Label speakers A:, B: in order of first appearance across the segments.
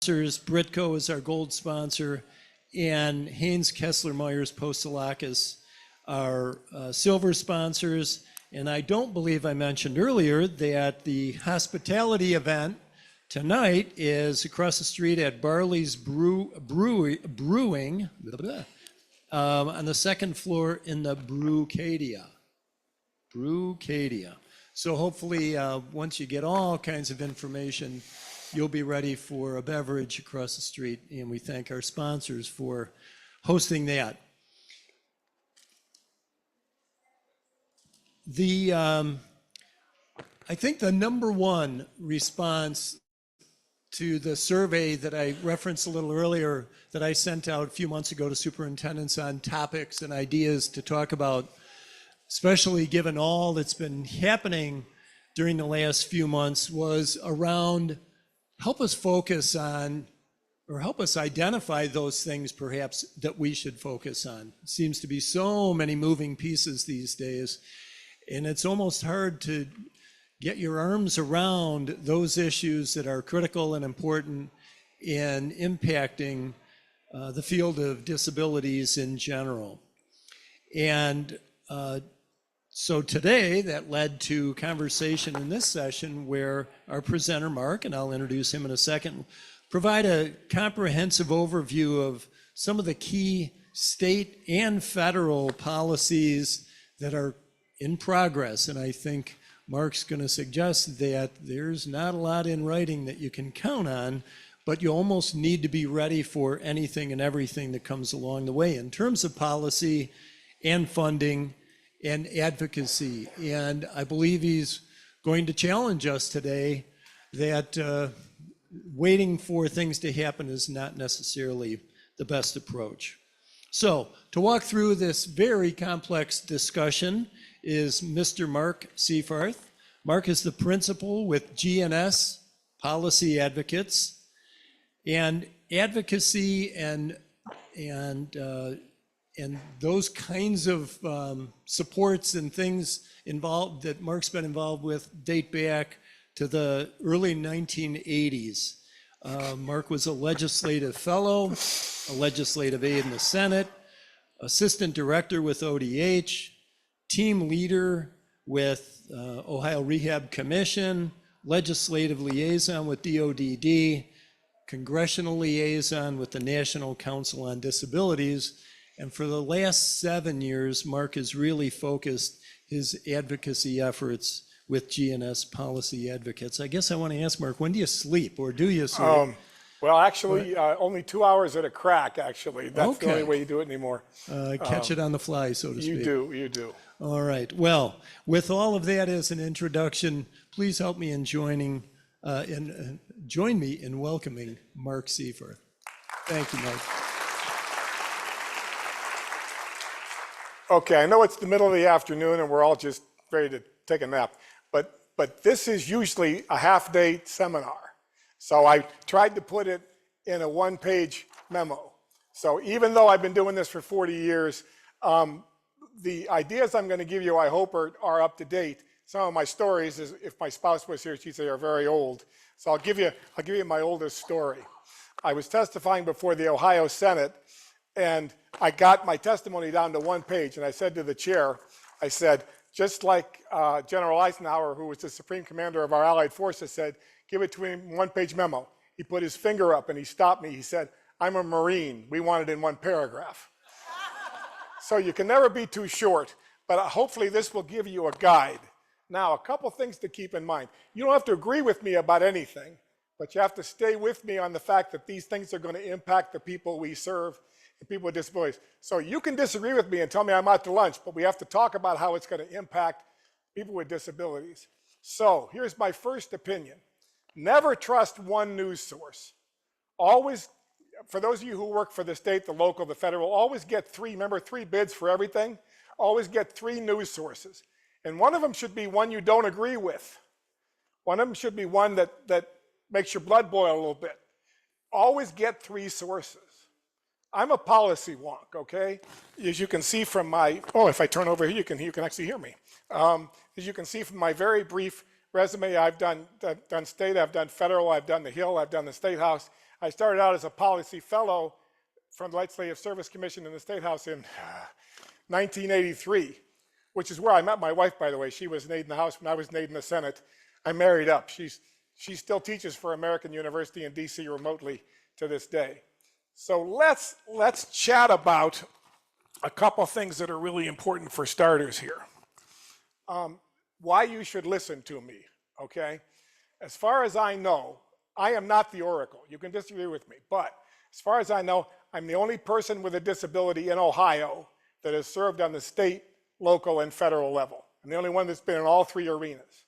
A: Britco is our gold sponsor, and Haynes Kessler Myers Postalakis are silver sponsors. And I don't believe I mentioned earlier that the hospitality event tonight is across the street at Barley's Brewing on the second floor in the Brewcadia. So hopefully once you get all kinds of information, you'll be ready for a beverage across the street. And we thank our sponsors for hosting that. I think the number one response to the survey that I referenced a little earlier that I sent out a few months ago to superintendents on topics and ideas to talk about, especially given all that's been happening during the last few months, was around help us focus on, or help us identify those things perhaps that we should focus on. It seems to be so many moving pieces these days, and it's almost hard to get your arms around those issues that are critical and important in impacting the field of disabilities in general. And so today that led to conversation in this session where our presenter, Mark, and I'll introduce him in a second, provide a comprehensive overview of some of the key state and federal policies that are in progress. And I think Mark's going to suggest that there's not a lot in writing that you can count on, but you almost need to be ready for anything and everything that comes along the way in terms of policy and funding and advocacy. And I believe he's going to challenge us today that waiting for things to happen is not necessarily the best approach. So to walk through this very complex discussion is Mr. Mark Seifarth. Mark is the principal with GNS Policy Advocates, and advocacy and those kinds of supports and things involved that Mark's been involved with date back to the early 1980s. Mark was a legislative fellow, a legislative aide in the Senate, assistant director with ODH, team leader with Ohio Rehab Commission, legislative liaison with DODD, congressional liaison with the National Council on Disabilities. And for the last 7 years, Mark has really focused his advocacy efforts with GNS Policy Advocates. I guess I want to ask Mark, when do you sleep, or do you sleep?
B: Well, actually, only 2 hours at a crack, actually. That's the only way you do it anymore.
A: Catch it on the fly, so to speak.
B: You do.
A: All right. Well, with all of that as an introduction, please help me in join me in welcoming Mark Seifarth. Thank you, Mark.
B: Okay, I know it's the middle of the afternoon and we're all just ready to take a nap, but this is usually a half-day seminar. So I tried to put it in a one-page memo. So even though I've been doing this for 40 years, the ideas I'm going to give you, I hope, are up to date. Some of my stories, if my spouse was here, she'd say are very old. So I'll give you my oldest story. I was testifying before the Ohio Senate, and I got my testimony down to one page, and I said to the chair, I said, just like General Eisenhower, who was the supreme commander of our allied forces, said, give it to him one-page memo. He put his finger up and he stopped me. He said, I'm a Marine. We want it in one paragraph. So you can never be too short, but hopefully this will give you a guide. Now, a couple things to keep in mind. You don't have to agree with me about anything, but you have to stay with me on the fact that these things are going to impact the people we serve and people with disabilities. So you can disagree with me and tell me I'm out to lunch, but we have to talk about how it's going to impact people with disabilities. So here's my first opinion. Never trust one news source. Always, for those of you who work for the state, the local, the federal, always get three bids for everything. Always get 3 news sources. And one of them should be one you don't agree with. One of them should be one that makes your blood boil a little bit. Always get 3 sources. I'm a policy wonk, okay? As you can see from my, if I turn over here, you can actually hear me. As you can see from my very brief resume, I've done state, I've done federal, I've done the Hill, I've done the State House, I started out as a policy fellow from the Legislative Service Commission in the State House in 1983, which is where I met my wife, by the way. She was an aide in the House when I was an aide in the Senate. I married up. She still teaches for American University in DC remotely to this day. So let's chat about a couple things that are really important for starters here. Why you should listen to me, okay? As far as I know, I am not the oracle. You can disagree with me, but as far as I know, I'm the only person with a disability in Ohio that has served on the state, local, and federal level. I'm the only one that's been in all three arenas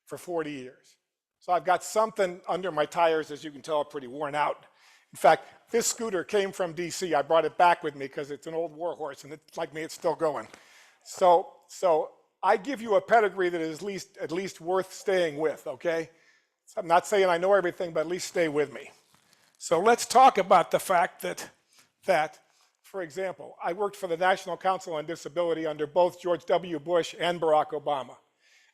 B: for 40 years. So I've got something under my tires, as you can tell, pretty worn out. In fact, this scooter came from DC. I brought it back with me because it's an old war horse, and it's like me, it's still going. So I give you a pedigree that is at least worth staying with, okay? So I'm not saying I know everything, but at least stay with me. So let's talk about the fact that, for example, I worked for the National Council on Disability under both George W. Bush and Barack Obama.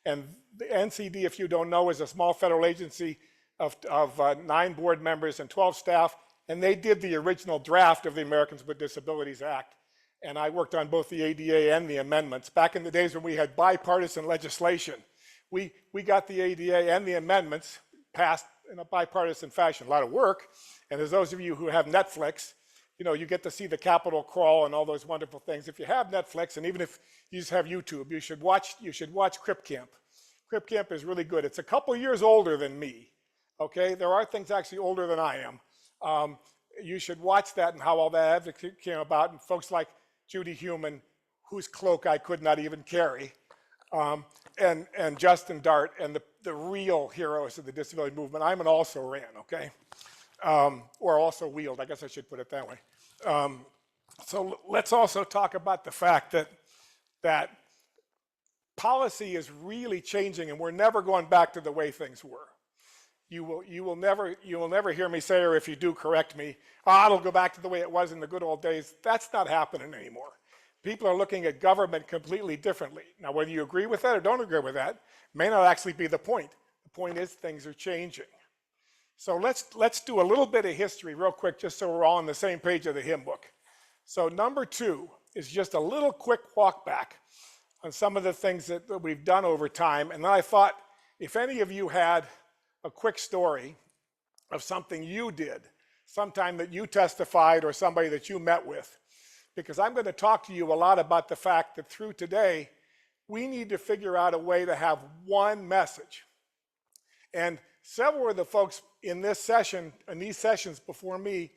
B: And the NCD, if you don't know, is a small federal agency of 9 board members and 12 staff, and they did the original draft of the Americans with Disabilities Act. And I worked on both the ADA and the amendments. Back in the days when we had bipartisan legislation, we got the ADA and the amendments passed in a bipartisan fashion. A lot of work. And as those of you who have Netflix, you know, you get to see the Capitol crawl and all those wonderful things. If you have Netflix, and even if you just have YouTube, you should watch Crip Camp. Crip Camp is really good. It's a couple years older than me. Okay, there are things actually older than I am. You should watch that and how all that advocacy came about, and folks like Judy Heumann, whose cloak I could not even carry, and Justin Dart, and the real heroes of the disability movement. I'm an also ran, okay? Or also wheeled, I guess I should put it that way. So let's also talk about the fact that policy is really changing, and we're never going back to the way things were. You will never hear me say, or if you do, correct me, it'll go back to the way it was in the good old days. That's not happening anymore. People are looking at government completely differently. Now, whether you agree with that or don't agree with that may not actually be the point. The point is things are changing. So let's do a little bit of history real quick, just so we're all on the same page of the hymn book. So number 2 is just a little quick walk back on some of the things that we've done over time. And then I thought, if any of you had a quick story of something you did, sometime that you testified or somebody that you met with, because I'm going to talk to you a lot about the fact that through today, we need to figure out a way to have one message. And several of the folks in this session, in these sessions before me,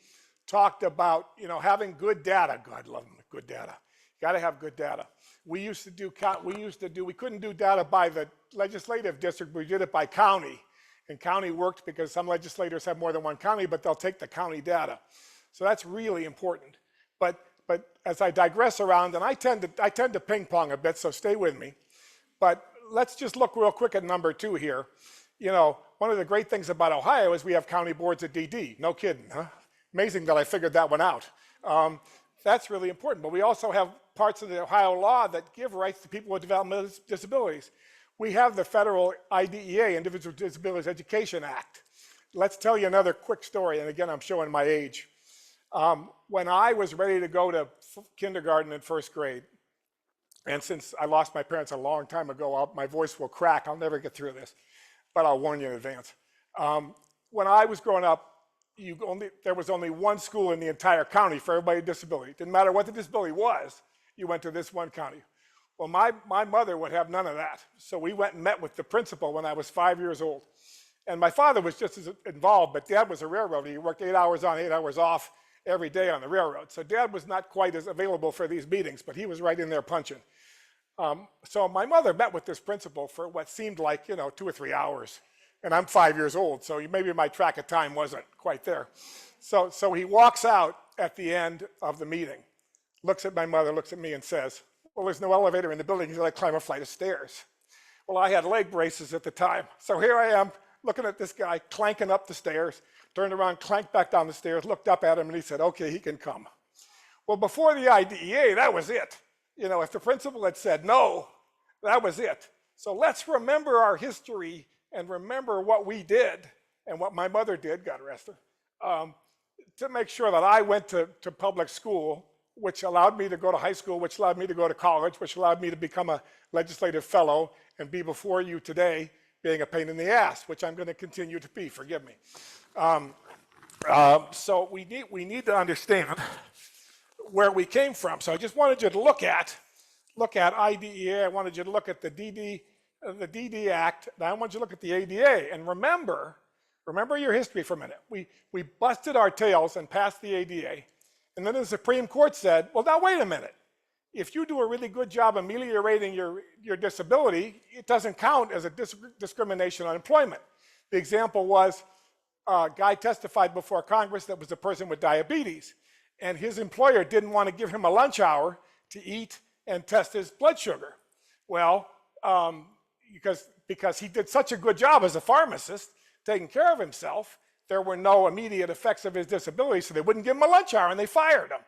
B: talked about, you know, having good data. God love them, good data. Got to have good data. We couldn't do data by the legislative district, we did it by county. And county worked because some legislators have more than one county, but they'll take the county data. So that's really important. But as I digress around, and I tend to ping pong a bit, so stay with me. But let's just look real quick at number 2 here. You know, one of the great things about Ohio is we have county boards at DD. No kidding, huh? Amazing that I figured that one out. That's really important. But we also have parts of the Ohio law that give rights to people with developmental disabilities. We have the federal IDEA, Individual Disabilities Education Act. Let's tell you another quick story, and again, I'm showing my age. When I was ready to go to kindergarten and first grade, and since I lost my parents a long time ago, my voice will crack. I'll never get through this, but I'll warn you in advance. When I was growing up, there was only one school in the entire county for everybody with disability. Didn't matter what the disability was, you went to this one county. Well, my mother would have none of that. So we went and met with the principal when I was 5 years old. And my father was just as involved, but Dad was a railroader. He worked 8 hours on, 8 hours off every day on the railroad. So Dad was not quite as available for these meetings, but he was right in there punching. So my mother met with this principal for what seemed like, 2 or 3 hours. And I'm 5 years old, so maybe my track of time wasn't quite there. So he walks out at the end of the meeting, looks at my mother, looks at me and says, well, there's no elevator in the building, you gotta climb a flight of stairs. Well, I had leg braces at the time. So here I am looking at this guy clanking up the stairs, turned around, clanked back down the stairs, looked up at him, and he said, okay, he can come. Well, before the IDEA, that was it. If the principal had said no, that was it. So let's remember our history and remember what we did and what my mother did, God rest her, to make sure that I went to public school, which allowed me to go to high school, which allowed me to go to college, which allowed me to become a legislative fellow and be before you today being a pain in the ass, which I'm going to continue to be, forgive me. So we need to understand where we came from. So I just wanted you to look at IDEA. I wanted you to look at the DD Act. And I want you to look at the ADA. And remember your history for a minute. We busted our tails and passed the ADA. And then the Supreme Court said, well, now wait a minute. If you do a really good job ameliorating your disability, it doesn't count as a discrimination on employment. The example was a guy testified before Congress that was a person with diabetes, and his employer didn't want to give him a lunch hour to eat and test his blood sugar. Well, because he did such a good job as a pharmacist taking care of himself, there were no immediate effects of his disability, so they wouldn't give him a lunch hour, and they fired him.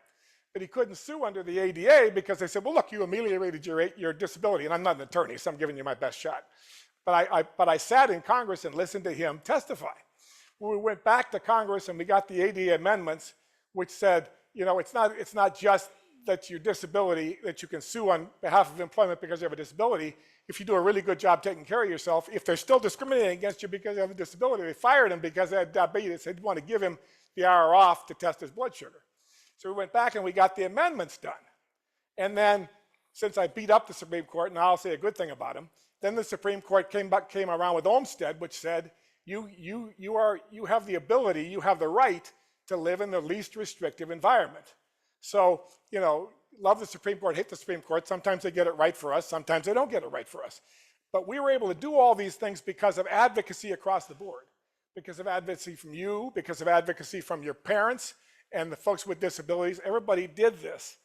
B: But he couldn't sue under the ADA because they said, well, look, you ameliorated your disability, and I'm not an attorney, so I'm giving you my best shot. But I sat in Congress and listened to him testify. When we went back to Congress and we got the ADA amendments, which said, you know, it's not just that your disability, that you can sue on behalf of employment because you have a disability. If you do a really good job taking care of yourself, if they're still discriminating against you because you have a disability, they fired him because they had diabetes. They didn't want to give him the hour off to test his blood sugar. So we went back and we got the amendments done. And then, since I beat up the Supreme Court, and I'll say a good thing about him, then the Supreme Court came around with Olmstead, which said, you have the ability, you have the right to live in the least restrictive environment. So, you know, love the Supreme Court, hate the Supreme Court. Sometimes they get it right for us, sometimes they don't get it right for us. But we were able to do all these things because of advocacy across the board, because of advocacy from you, because of advocacy from your parents and the folks with disabilities. Everybody did this.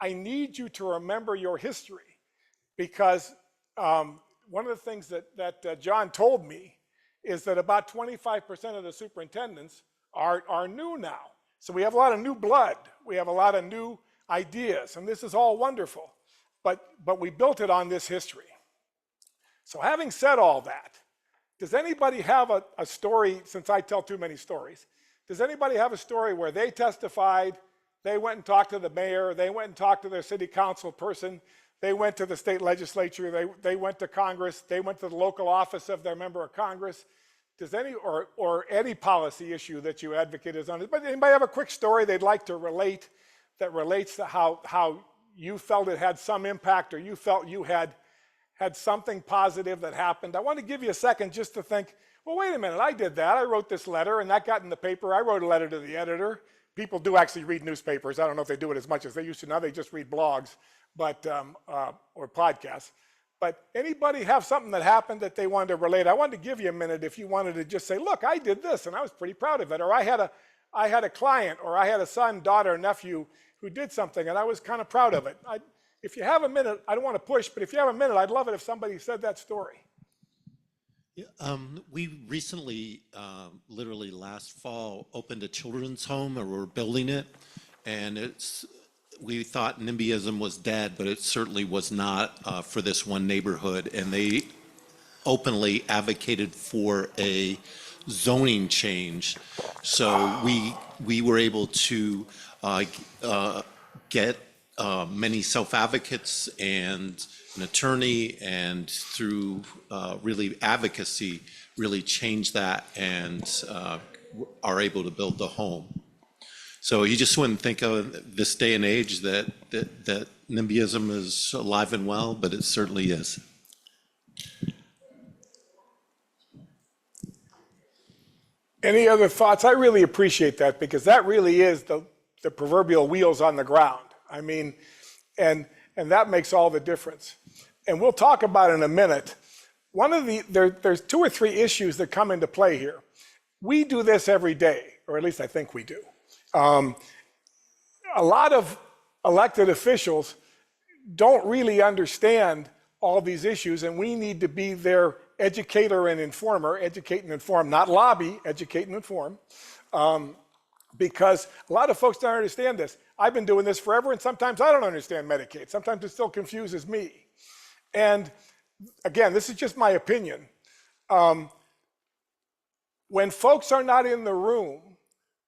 B: I need you to remember your history, because one of the things that John told me is that about 25% of the superintendents are new now. So we have a lot of new blood. We have a lot of new ideas, and this is all wonderful. But we built it on this history. So having said all that, does anybody have a story, since I tell too many stories, does anybody have a story where they testified, they went and talked to the mayor, they went and talked to their city council person, they went to the state legislature, they went to Congress, they went to the local office of their member of Congress? Does or any policy issue that you advocate is on it? But anybody have a quick story they'd like to relate that relates to how you felt it had some impact, or you felt you had something positive that happened? I want to give you a second just to think, well, wait a minute, I did that. I wrote this letter and that got in the paper. I wrote a letter to the editor. People do actually read newspapers. I don't know if they do it as much as they used to. Now they just read blogs, or podcasts. But anybody have something that happened that they wanted to relate? I wanted to give you a minute if you wanted to just say, look, I did this and I was pretty proud of it. Or I had a client, or I had a son, daughter, nephew who did something and I was kind of proud of it. If you have a minute, I don't want to push, but if you have a minute, I'd love it if somebody said that story.
C: Yeah, we recently, literally last fall, opened a children's home, or we're building it, and we thought NIMBYism was dead, but it certainly was not for this one neighborhood, and they openly advocated for a zoning change. So we were able to get many self-advocates and an attorney, and through really advocacy, really change that, and are able to build the home. So you just wouldn't think of this day and age that NIMBYism is alive and well, but it certainly is.
B: Any other thoughts? I really appreciate that, because that really is the proverbial wheels on the ground. I mean, and that makes all the difference. And we'll talk about it in a minute. There's 2 or 3 issues that come into play here. We do this every day, or at least I think we do. A lot of elected officials don't really understand all these issues, and we need to be their educator and informer, educate and inform, not lobby, educate and inform, because a lot of folks don't understand this. I've been doing this forever, and sometimes I don't understand Medicaid. Sometimes it still confuses me. And again, this is just my opinion. When folks are not in the room,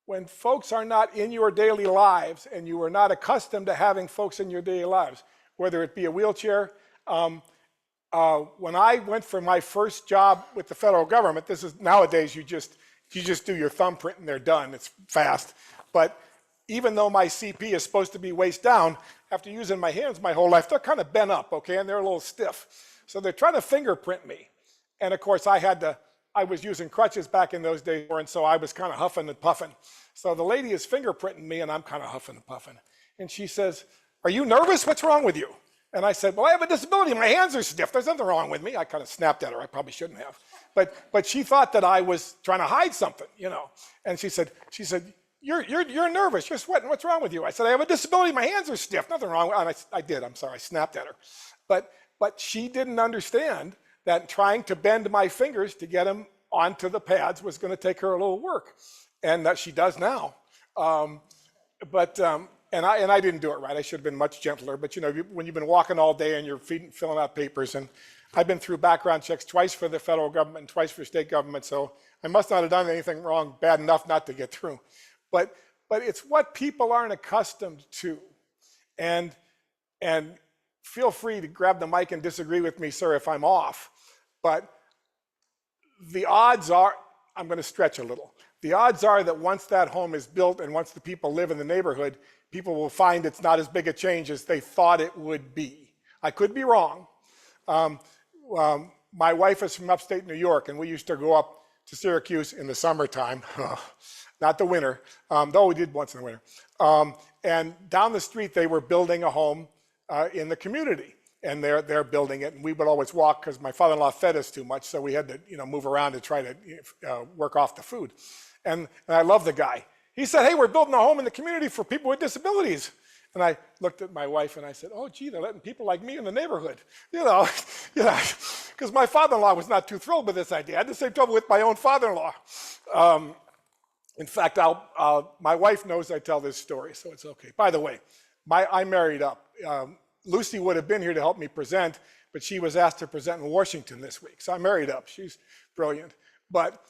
B: when folks are not in your daily lives and you are not accustomed to having folks in your daily lives, whether it be a wheelchair. When I went for my first job with the federal government, this is nowadays you just do your thumbprint and they're done. It's fast. But even though my CP is supposed to be waist down, after using my hands my whole life, they're kind of bent up, okay, and they're a little stiff. So they're trying to fingerprint me. And of course I was using crutches back in those days, and so I was kind of huffing and puffing. So the lady is fingerprinting me and I'm kind of huffing and puffing. And she says, "Are you nervous? What's wrong with you?" And I said, "Well, I have a disability. My hands are stiff. There's nothing wrong with me." I kind of snapped at her. I probably shouldn't have. But she thought that I was trying to hide something, you know. And she said, You're nervous. You're sweating. What's wrong with you?" I said, "I have a disability. My hands are stiff. Nothing wrong." And I did. I'm sorry. I snapped at her. But she didn't understand that trying to bend my fingers to get them onto the pads was going to take her a little work, and that she does now. And I didn't do it right. I should have been much gentler. But you know, when you've been walking all day and you're filling out papers, and I've been through background checks twice for the federal government and twice for state government, so I must not have done anything wrong bad enough not to get through. But it's what people aren't accustomed to, and feel free to grab the mic and disagree with me, sir, if I'm off. But the odds are, I'm going to stretch a little. The odds are that once that home is built and once the people live in the neighborhood, people will find it's not as big a change as they thought it would be. I could be wrong. My wife is from upstate New York, and we used to go up to Syracuse in the summertime, not the winter, though we did once in the winter. And down the street, they were building a home in the community. And they're building it, and we would always walk because my father-in-law fed us too much, so we had to move around to try to work off the food. And I love the guy. He said, "Hey, we're building a home in the community for people with disabilities." And I looked at my wife and I said, "Oh, gee, they're letting people like me in the neighborhood," because my father-in-law was not too thrilled with this idea. I had the same trouble with my own father-in-law. In fact, my wife knows I tell this story, so it's okay. By the way, I married up. Lucy would have been here to help me present, but she was asked to present in Washington this week. So I married up. She's brilliant. But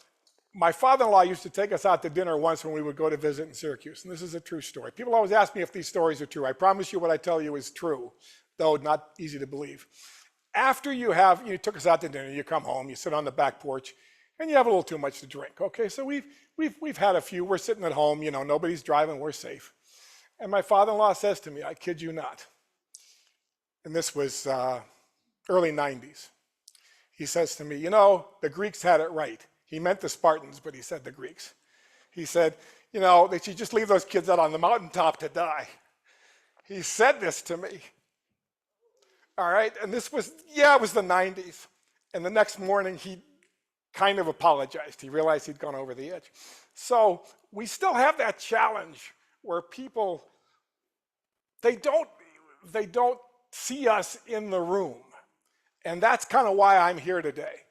B: my father-in-law used to take us out to dinner once when we would go to visit in Syracuse. And this is a true story. People always ask me if these stories are true. I promise you what I tell you is true, though not easy to believe. After you took us out to dinner, you come home, you sit on the back porch, and you have a little too much to drink. Okay, so we've had a few. We're sitting at home, nobody's driving, we're safe. And my father-in-law says to me, I kid you not, and this was early 90s. He says to me, the Greeks had it right. He meant the Spartans, but he said the Greeks. He said, they should just leave those kids out on the mountaintop to die. He said this to me. All right, and it was the 90s. And the next morning, he kind of apologized. He realized he'd gone over the edge. So we still have that challenge where people, they don't see us in the room. And that's kind of why I'm here today.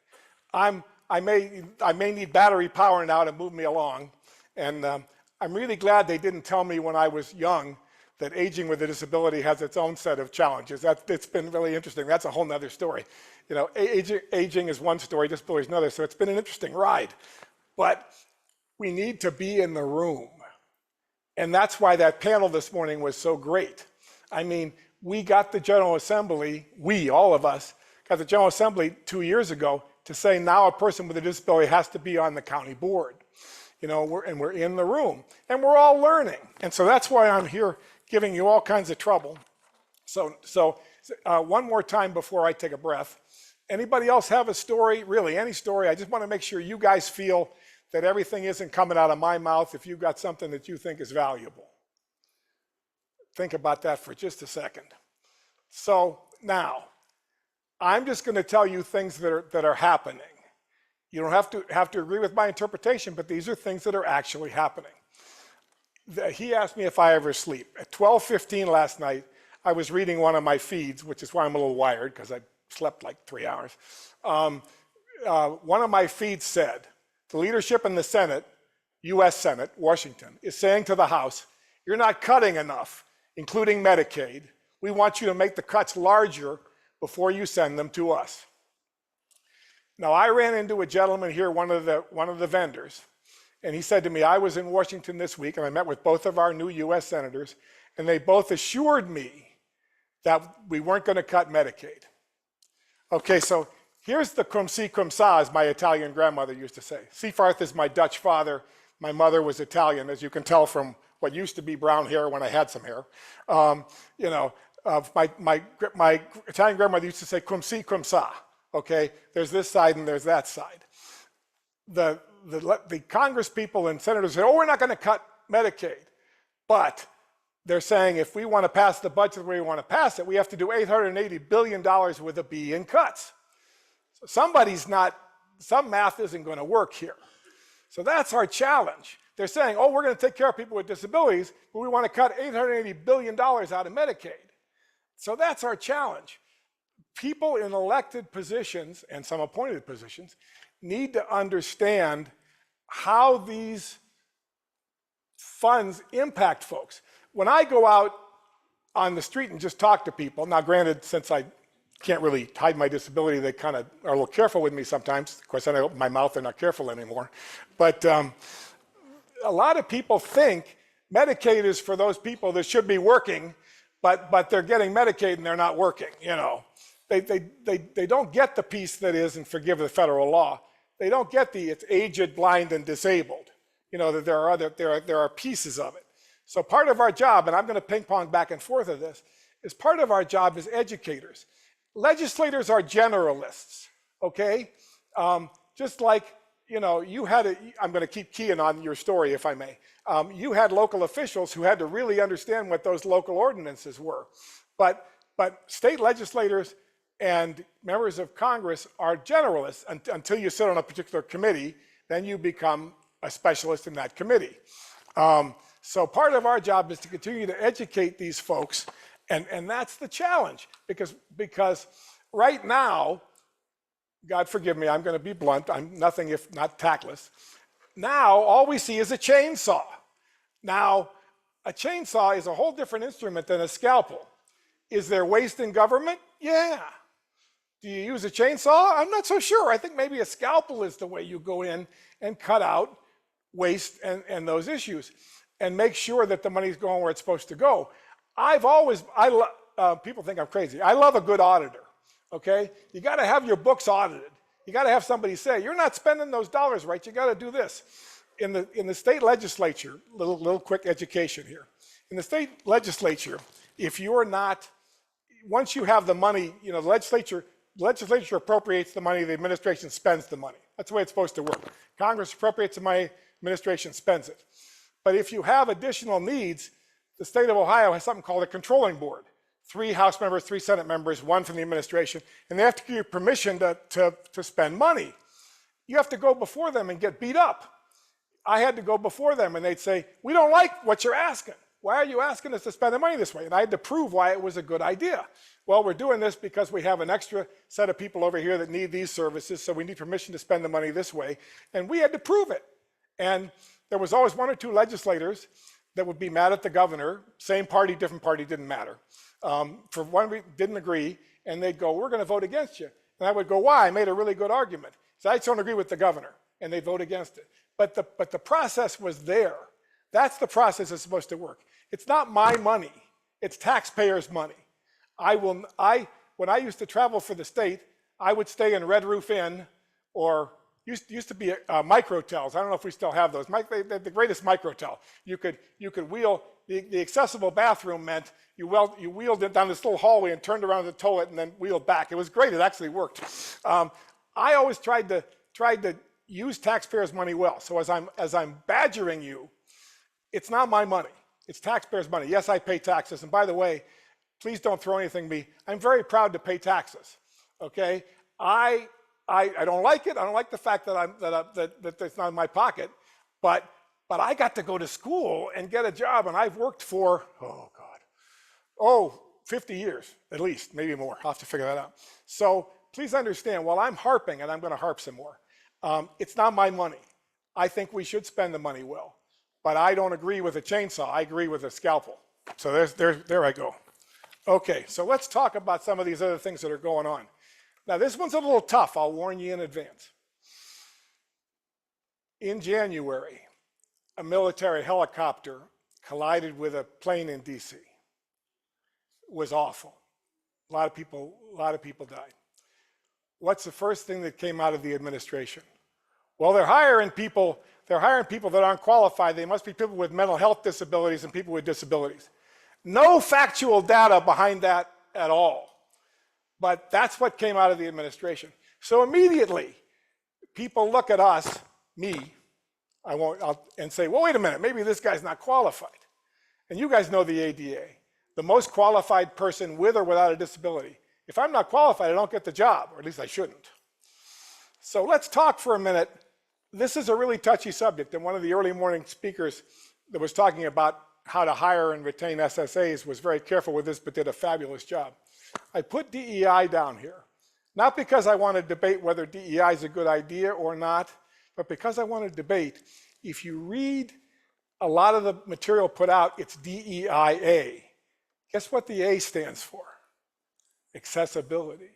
B: I may need battery power now to move me along. And I'm really glad they didn't tell me when I was young that aging with a disability has its own set of challenges. It's been really interesting. That's a whole nother story. Aging is one story, disability is another. So it's been an interesting ride. But we need to be in the room. And that's why that panel this morning was so great. I mean, we got the General Assembly, all of us, got the General Assembly 2 years ago to say now a person with a disability has to be on the county board. We're in the room, and we're all learning. And so that's why I'm here giving you all kinds of trouble. So one more time before I take a breath. Anybody else have a story? Really, any story? I just want to make sure you guys feel that everything isn't coming out of my mouth if you've got something that you think is valuable. Think about that for just a second. So now, I'm just going to tell you things that are happening. You don't have to agree with my interpretation, but these are things that are actually happening. He asked me if I ever sleep. At 12:15 last night, I was reading one of my feeds, which is why I'm a little wired, because I slept like 3 hours. One of my feeds said, the leadership in the Senate, U.S. Senate, Washington, is saying to the House, you're not cutting enough, including Medicaid. We want you to make the cuts larger before you send them to us. Now, I ran into a gentleman here, one of the vendors, And he said to me, I was in Washington this week and I met with both of our new US senators, and they both assured me that we weren't going to cut Medicaid. Okay, so here's the cum si cum sa, as my Italian grandmother used to say. Seifarth is my Dutch father. My mother was Italian, as you can tell from what used to be brown hair when I had some hair. You know, my Italian grandmother used to say cum si cum sa. Okay, there's this side and there's that side. The Congress people and senators say, oh, we're not going to cut Medicaid. But they're saying if we want to pass the budget the way we want to pass it, we have to do $880 billion with a B in cuts. So some math isn't going to work here. So that's our challenge. They're saying, oh, we're going to take care of people with disabilities, but we want to cut $880 billion out of Medicaid. So that's our challenge. People in elected positions and some appointed positions need to understand how these funds impact folks. When I go out on the street and just talk to people, now granted, since I can't really hide my disability, they kind of are a little careful with me sometimes. Of course, when I open my mouth, they're not careful anymore. But a lot of people think Medicaid is for those people that should be working, but they're getting Medicaid and they're not working, you know. They don't get the piece that is, and forgive the federal law, they don't get it's aged, blind, and disabled. You know, that there are pieces of it. So part of our job, and I'm going to ping pong back and forth of this, is part of our job as educators. Legislators are generalists, okay? Just like, you know, I'm going to keep keying on your story if I may. You had local officials who had to really understand what those local ordinances were. But state legislators and members of Congress are generalists until you sit on a particular committee, then you become a specialist in that committee. So part of our job is to continue to educate these folks, and that's the challenge, because right now, God forgive me, I'm going to be blunt, I'm nothing if not tactless. Now, all we see is a chainsaw. Now, a chainsaw is a whole different instrument than a scalpel. Is there waste in government? Yeah. Do you use a chainsaw? I'm not so sure. I think maybe a scalpel is the way you go in and cut out waste and those issues and make sure that the money's going where it's supposed to go. People think I'm crazy. I love a good auditor, okay? You got to have your books audited. You got to have somebody say, you're not spending those dollars right, you got to do this. In the state legislature, little quick education here. In the state legislature, if you're not, once you have the money, you know, the legislature appropriates the money, the administration spends the money. That's the way it's supposed to work. Congress appropriates the money, administration spends it. But if you have additional needs, the state of Ohio has something called a controlling board. 3 House members, 3 Senate members, 1 from the administration, and they have to give you permission to spend money. You have to go before them and get beat up. I had to go before them and they'd say, we don't like what you're asking. Why are you asking us to spend the money this way? And I had to prove why it was a good idea. Well, we're doing this because we have an extra set of people over here that need these services, so we need permission to spend the money this way. And we had to prove it. And there was always 1 or 2 legislators that would be mad at the governor, same party, different party, didn't matter. For one reason, didn't agree, and they'd go, we're going to vote against you. And I would go, why? I made a really good argument. So I just don't agree with the governor, and they'd vote against it. But the process was there. That's the process that's supposed to work. It's not my money, it's taxpayers' money. When I used to travel for the state, I would stay in Red Roof Inn, or used to be microtels. I don't know if we still have those. They're the greatest microtel. You could wheel, the accessible bathroom meant you wheeled it down this little hallway and turned around the toilet and then wheeled back. It was great, it actually worked. I always tried to use taxpayers' money well. So as I'm badgering you, it's not my money, it's taxpayers' money. Yes, I pay taxes, and by the way, please don't throw anything at me. I'm very proud to pay taxes, okay? I don't like it. I don't like the fact that it's not in my pocket, but I got to go to school and get a job, and I've worked for, 50 years at least, maybe more. I'll have to figure that out. So please understand, while I'm harping, and I'm going to harp some more, it's not my money. I think we should spend the money well, but I don't agree with a chainsaw. I agree with a scalpel. So there I go. Okay, so let's talk about some of these other things that are going on. Now, this one's a little tough, I'll warn you in advance. In January, a military helicopter collided with a plane in DC. It was awful. A lot of people died. What's the first thing that came out of the administration? Well, they're hiring people that aren't qualified. They must be people with mental health disabilities and people with disabilities. No factual data behind that at all. But that's what came out of the administration. So immediately, people look at us, me, and say, well, wait a minute, maybe this guy's not qualified. And you guys know the ADA, the most qualified person with or without a disability. If I'm not qualified, I don't get the job, or at least I shouldn't. So let's talk for a minute. This is a really touchy subject, and one of the early morning speakers that was talking about how to hire and retain SSAs was very careful with this, but did a fabulous job. I put DEI down here, not because I want to debate whether DEI is a good idea or not, but because I want to debate, if you read a lot of the material put out, it's DEIA. Guess what the A stands for? Accessibility.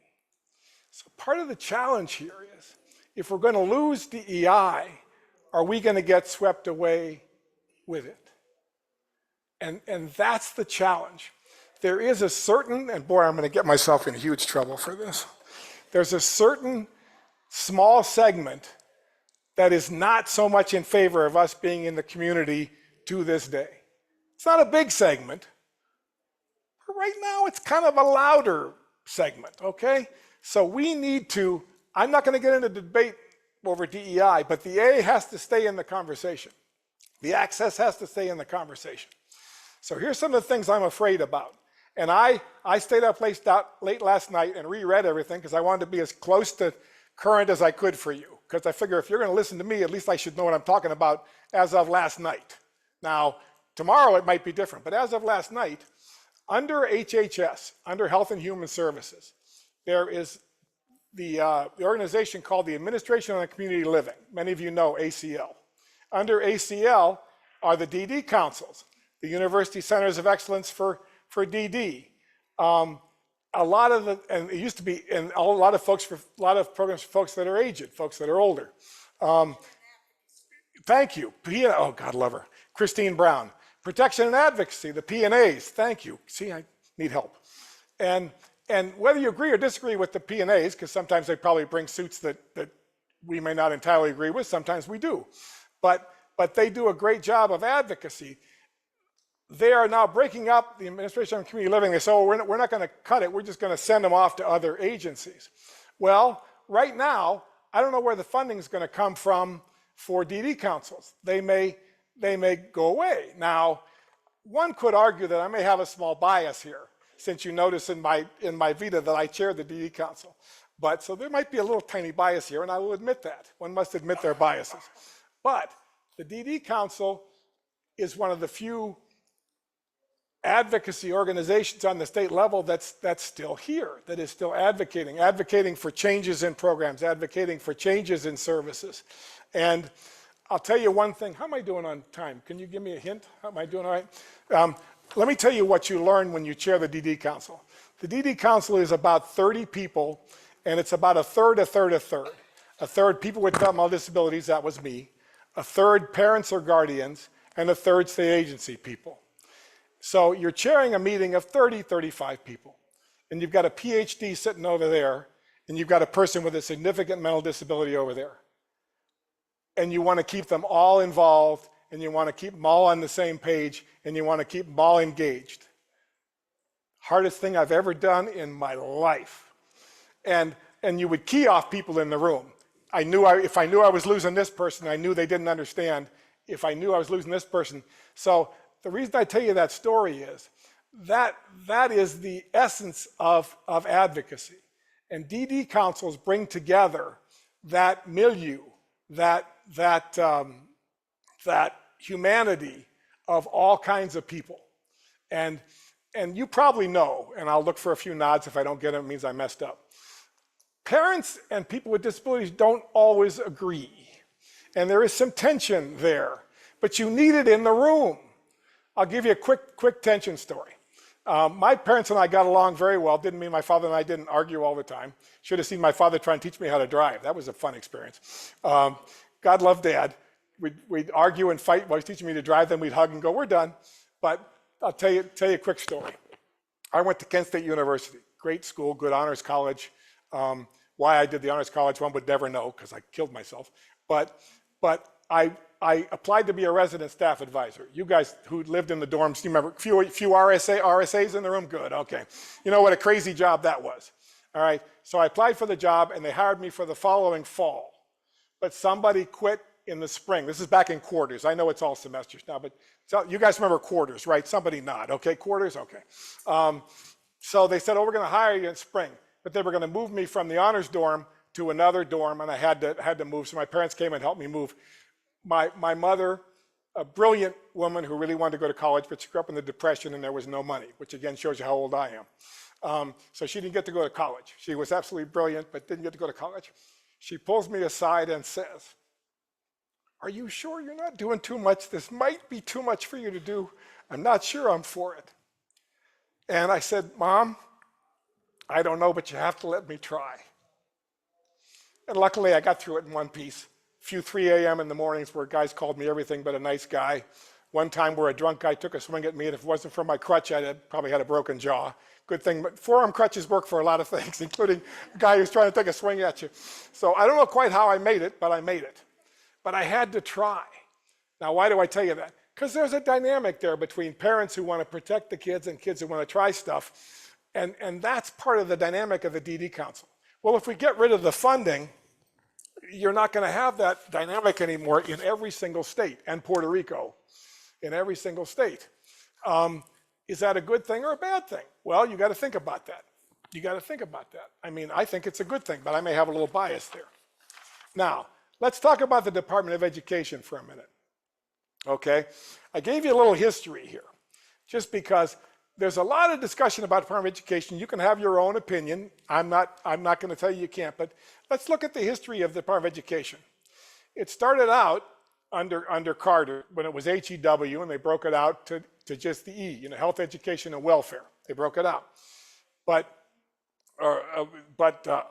B: So part of the challenge here is, if we're going to lose DEI, are we going to get swept away with it? And that's the challenge. There is a certain, and boy, I'm going to get myself in huge trouble for this. There's a certain small segment that is not so much in favor of us being in the community to this day. It's not a big segment, but right now it's kind of a louder segment, okay? So we need to, I'm not going to get into debate over DEI, but the A has to stay in the conversation. The access has to stay in the conversation. So here's some of the things I'm afraid about. And I stayed up late last night and reread everything because I wanted to be as close to current as I could for you. Because I figure if you're going to listen to me, at least I should know what I'm talking about as of last night. Now, tomorrow it might be different, but as of last night, under HHS, under Health and Human Services, there is the organization called the Administration on Community Living. Many of you know ACL. Under ACL are the DD councils, the University Centers of Excellence for DD. A lot of the, and it used to be, and a lot of programs for folks that are aged, folks that are older. Thank you. Oh, God love her. Christine Brown. Protection and Advocacy, the P&As. Thank you. See, I need help. And whether you agree or disagree with the P&As, because sometimes they probably bring suits that we may not entirely agree with, sometimes we do. But they do a great job of advocacy. They are now breaking up the Administration on Community Living. They say, oh, we're not going to cut it. We're just going to send them off to other agencies. Well, right now, I don't know where the funding is going to come from for DD councils. They may go away. Now, one could argue that I may have a small bias here, since you notice in my vita that I chair the DD council. But so there might be a little tiny bias here, and I will admit that. One must admit their biases. But the DD council is one of the few advocacy organizations on the state level that's still here, that is still advocating for changes in programs, advocating for changes in services. And I'll tell you one thing. How am I doing on time? Can you give me a hint? How am I doing all right? Let me tell you what you learn when you chair the DD Council. The DD Council is about 30 people, and it's about a third. A third people with developmental disabilities, that was me. A third parents or guardians, and a third state agency people. So you're chairing a meeting of 30, 35 people. And you've got a PhD sitting over there, and you've got a person with a significant mental disability over there. And you want to keep them all involved, and you want to keep them all on the same page, and you want to keep them all engaged. Hardest thing I've ever done in my life. And you would key off people in the room. If I knew I was losing this person, I knew they didn't understand. If I knew I was losing this person. So the reason I tell you that story is that is the essence of advocacy. And DD councils bring together that milieu, that humanity of all kinds of people. And you probably know, and I'll look for a few nods. If I don't get them, it means I messed up. Parents and people with disabilities don't always agree. And there is some tension there, but you need it in the room. I'll give you a quick tension story. My parents and I got along very well. Didn't mean my father and I didn't argue all the time. Should have seen my father try and teach me how to drive. That was a fun experience. God love Dad. we'd argue and fight while he's teaching me to drive, then we'd hug and go, we're done. But I'll tell you a quick story. I went to Kent State University, great school, good honors college. Why I did the honors college, one would never know because I killed myself. But I applied to be a resident staff advisor. You guys who lived in the dorms, you remember, few RSAs in the room? Good, okay. You know what a crazy job that was. All right, so I applied for the job and they hired me for the following fall. But somebody quit in the spring. This is back in quarters. I know it's all semesters now, but so you guys remember quarters, right? Somebody nod, okay, quarters, okay. So they said, oh, we're gonna hire you in spring, but they were gonna move me from the honors dorm to another dorm, and I had to move, so my parents came and helped me move. My mother, a brilliant woman who really wanted to go to college, but she grew up in the Depression and there was no money, which again shows you how old I am. So she didn't get to go to college. She was absolutely brilliant, but didn't get to go to college. She pulls me aside and says, are you sure you're not doing too much? This might be too much for you to do. I'm not sure I'm for it. And I said, Mom, I don't know, but you have to let me try. And luckily I got through it in one piece. A few 3 a.m. in the mornings where guys called me everything but a nice guy. One time where a drunk guy took a swing at me, and if it wasn't for my crutch, I'd probably had a broken jaw. Good thing, but forearm crutches work for a lot of things, including a guy who's trying to take a swing at you. So I don't know quite how I made it, but I made it. But I had to try. Now, why do I tell you that? Because there's a dynamic there between parents who want to protect the kids and kids who want to try stuff. And that's part of the dynamic of the DD Council. Well, if we get rid of the funding, you're not going to have that dynamic anymore in every single state, and Puerto Rico, in every single state. Is that a good thing or a bad thing? Well, you got to think about that. You got to think about that. I mean, I think it's a good thing, but I may have a little bias there. Now, let's talk about the Department of Education for a minute. Okay? I gave you a little history here, just because there's a lot of discussion about Department of Education. You can have your own opinion. I'm not going to tell you can't, but let's look at the history of the Department of Education. It started out under Carter when it was HEW, and they broke it out to just the E, health, education, and welfare. They broke it out. But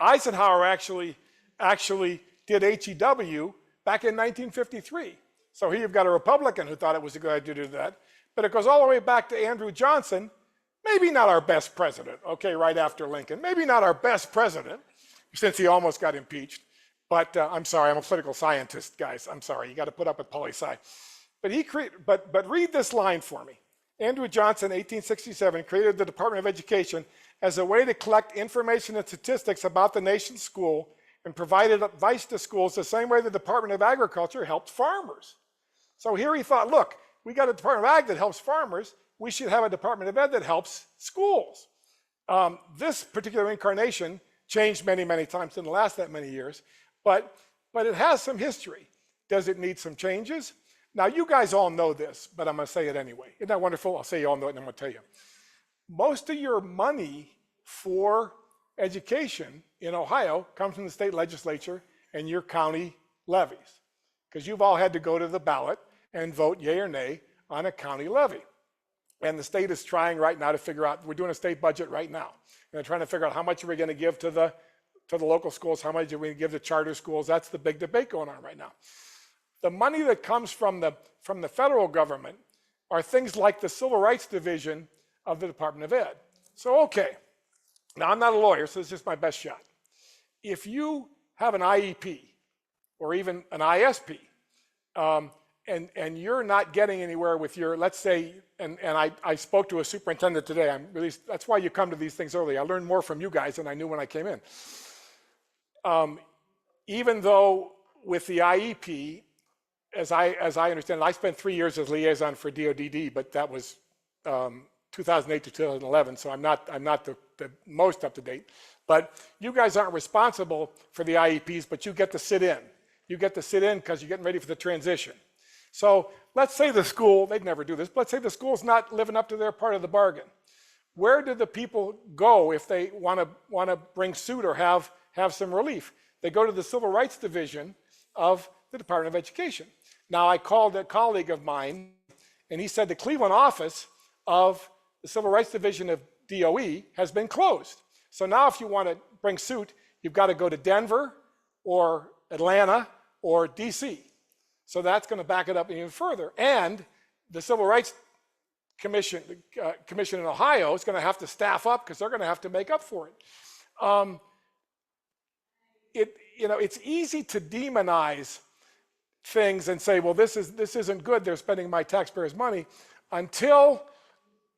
B: Eisenhower actually did HEW back in 1953. So here you've got a Republican who thought it was a good idea to do that. But it goes all the way back to Andrew Johnson, maybe not our best president, okay, right after Lincoln. Maybe not our best president, since he almost got impeached. But I'm sorry, I'm a political scientist, guys. I'm sorry, you got to put up with poli-sci. But read this line for me. Andrew Johnson, 1867, created the Department of Education as a way to collect information and statistics about the nation's school and provided advice to schools the same way the Department of Agriculture helped farmers. So here he thought, look, we got a Department of Ag that helps farmers. We should have a Department of Ed that helps schools. This particular incarnation changed many, many times, didn't last that many years, but it has some history. Does it need some changes? Now, you guys all know this, but I'm going to say it anyway. Isn't that wonderful? I'll say you all know it, and I'm going to tell you. Most of your money for education in Ohio comes from the state legislature and your county levies, because you've all had to go to the ballot and vote yay or nay on a county levy. And the state is trying right now to figure out, we're doing a state budget right now, and they're trying to figure out how much are we going to give to the local schools, how much are we going to give to charter schools. That's the big debate going on right now. The money that comes from the federal government are things like the Civil Rights Division of the Department of Ed. So, okay, now I'm not a lawyer, so this is just my best shot. If you have an IEP or even an ISP, and you're not getting anywhere with your, let's say, and I spoke to a superintendent today. That's why you come to these things early. I learned more from you guys than I knew when I came in. Even though with the IEP, as I understand it, I spent 3 years as liaison for DODD, but that was 2008 to 2011, so I'm not the most up to date. But you guys aren't responsible for the IEPs, but you get to sit in. You get to sit in because you're getting ready for the transition. So let's say the school, they'd never do this, but let's say the school's not living up to their part of the bargain. Where do the people go if they want to bring suit or have some relief? They go to the Civil Rights Division of the Department of Education. Now, I called a colleague of mine, and he said the Cleveland office of the Civil Rights Division of DOE has been closed. So now if you want to bring suit, you've got to go to Denver or Atlanta or DC. So that's going to back it up even further. And the Civil Rights Commission, Commission in Ohio is going to have to staff up because they're going to have to make up for it. It's easy to demonize things and say, well, this isn't good. They're spending my taxpayers' money, until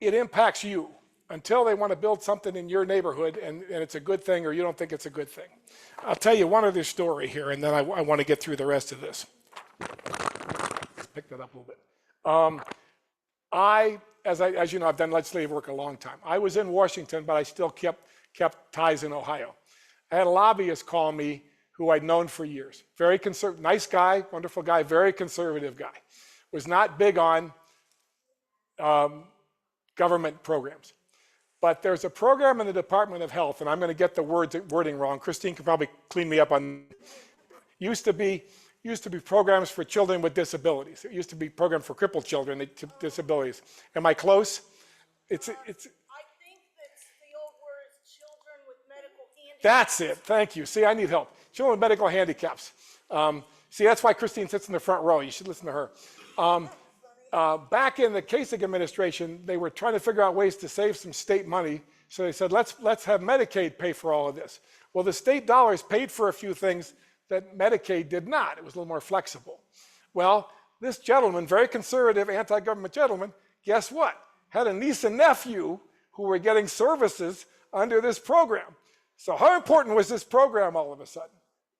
B: it impacts you, until they want to build something in your neighborhood and it's a good thing or you don't think it's a good thing. I'll tell you one other story here, and then I want to get through the rest of this. Let's pick that up a little bit. As you know, I've done legislative work a long time. I was in Washington, but I still kept ties in Ohio. I had a lobbyist call me who I'd known for years. Very conservative, nice guy, wonderful guy, very conservative guy. Was not big on government programs. But there's a program in the Department of Health, and I'm going to get the wording wrong. Christine can probably clean me up on. Used to be programs for children with disabilities. It used to be programs for crippled children with disabilities. Am I close?
D: I think that's the old word is children with medical handicaps.
B: That's it. Thank you. See, I need help. Children with medical handicaps. See, that's why Christine sits in the front row. You should listen to her. Back in the Kasich administration, they were trying to figure out ways to save some state money. So they said, let's have Medicaid pay for all of this. Well, the state dollars paid for a few things that Medicaid did not. It was a little more flexible. Well, this gentleman, very conservative, anti-government gentleman, guess what? Had a niece and nephew who were getting services under this program. So how important was this program all of a sudden?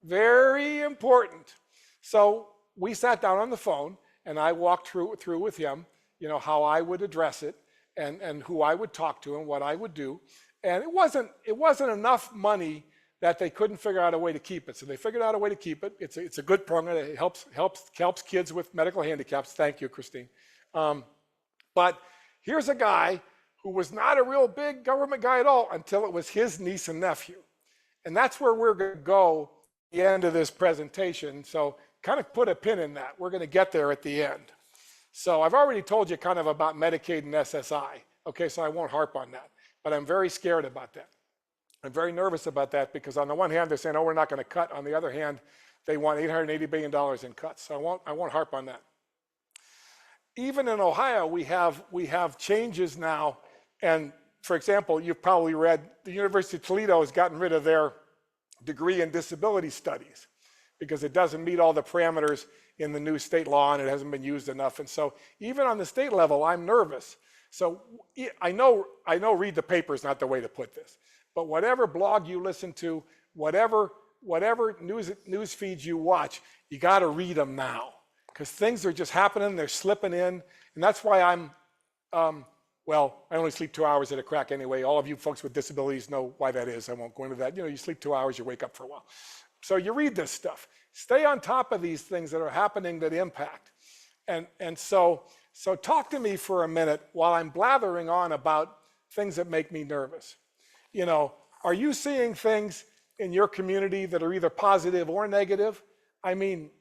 B: Very important. So we sat down on the phone, and I walked through with him, how I would address it and who I would talk to and what I would do. And it wasn't enough money that they couldn't figure out a way to keep it. So they figured out a way to keep it. It's a good program. It helps kids with medical handicaps. Thank you, Christine. But here's a guy who was not a real big government guy at all until it was his niece and nephew. And that's where we're going to go at the end of this presentation. So kind of put a pin in that. We're going to get there at the end. So I've already told you kind of about Medicaid and SSI. Okay, so I won't harp on that. But I'm very scared about that. I'm very nervous about that because on the one hand, they're saying, oh, we're not going to cut. On the other hand, they want $880 billion in cuts. So I won't harp on that. Even in Ohio, we have changes now. And for example, you've probably read the University of Toledo has gotten rid of their degree in disability studies because it doesn't meet all the parameters in the new state law and it hasn't been used enough. And so even on the state level, I'm nervous. So I know read the paper is not the way to put this, but whatever blog you listen to, whatever news feeds you watch, you got to read them now because things are just happening, they're slipping in. And that's why I only sleep 2 hours at a crack anyway. All of you folks with disabilities know why that is. I won't go into that. You sleep 2 hours, you wake up for a while. So you read this stuff. Stay on top of these things that are happening that impact. And so talk to me for a minute while I'm blathering on about things that make me nervous. Are you seeing things in your community that are either positive or negative? I mean,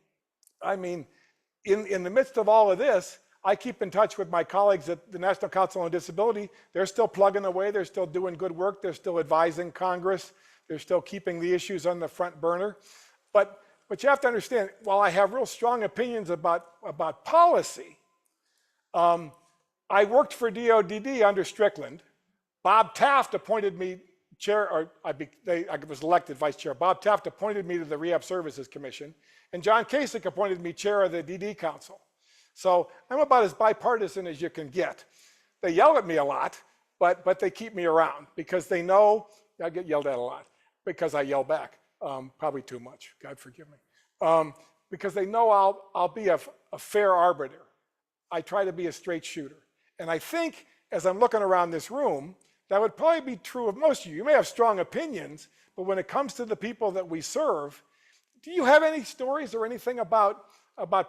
B: in the midst of all of this, I keep in touch with my colleagues at the National Council on Disability. They're still plugging away. They're still doing good work. They're still advising Congress. They're still keeping the issues on the front burner. But you have to understand, while I have real strong opinions about policy, I worked for DODD under Strickland. Bob Taft appointed me chair, or I was elected vice chair. Bob Taft appointed me to the Rehab Services Commission, and John Kasich appointed me chair of the DD Council. So I'm about as bipartisan as you can get. They yell at me a lot, but they keep me around because they know I get yelled at a lot because I yell back, probably too much. God forgive me. Because they know I'll be a fair arbiter. I try to be a straight shooter. And I think as I'm looking around this room, that would probably be true of most of you. You may have strong opinions, but when it comes to the people that we serve, do you have any stories or anything about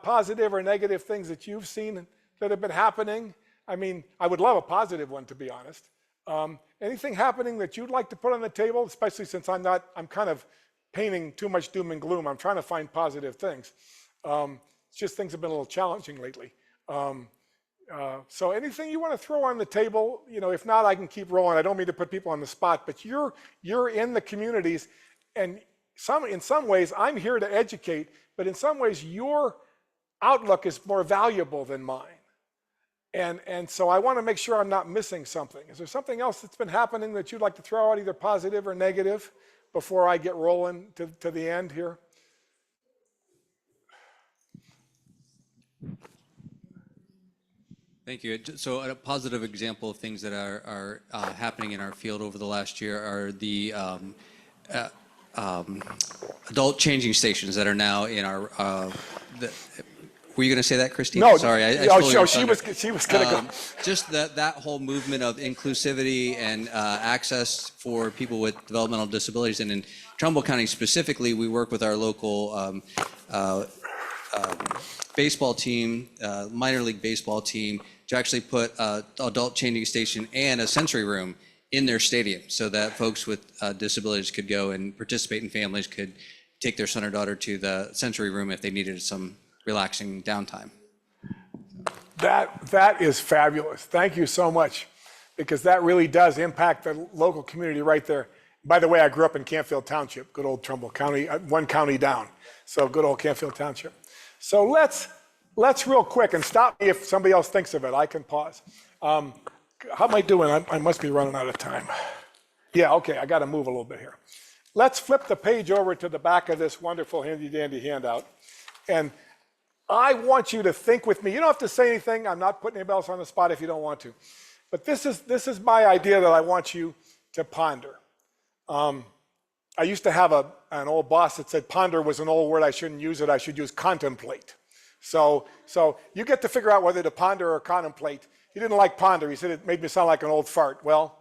B: positive or negative things that you've seen that have been happening? I mean, I would love a positive one, to be honest. Anything happening that you'd like to put on the table, especially since I'm kind of painting too much doom and gloom. I'm trying to find positive things. It's just things have been a little challenging lately. So anything you want to throw on the table, if not, I can keep rolling. I don't mean to put people on the spot, but you're in the communities, and in some ways I'm here to educate, but in some ways you're outlook is more valuable than mine. And so I want to make sure I'm not missing something. Is there something else that's been happening that you'd like to throw out, either positive or negative, before I get rolling to the end here?
E: Thank you. So a positive example of things that are happening in our field over the last year are the adult changing stations that are now in our. Were you going to say that, Christine?
B: No,
E: Sorry, I
B: no,
E: stole your
B: she
E: thunder.
B: was going to go.
E: Just that whole movement of inclusivity and access for people with developmental disabilities, and in Trumbull County specifically, we work with our local baseball team, minor league baseball team, to actually put adult changing station and a sensory room in their stadium, so that folks with disabilities could go and participate, and families could take their son or daughter to the sensory room if they needed some relaxing downtime.
B: That is fabulous. Thank you so much, because that really does impact the local community right there. By the way, I grew up in Canfield Township, good old Trumbull County, one county down. So good old Canfield Township. So let's real quick, and stop me if somebody else thinks of it. I can pause. How am I doing? I must be running out of time. Yeah, okay, I got to move a little bit here. Let's flip the page over to the back of this wonderful handy dandy handout. And I want you to think with me. You don't have to say anything. I'm not putting anybody else on the spot if you don't want to. But this is my idea that I want you to ponder. I used to have an old boss that said ponder was an old word. I shouldn't use it. I should use contemplate. So you get to figure out whether to ponder or contemplate. He didn't like ponder. He said it made me sound like an old fart. Well,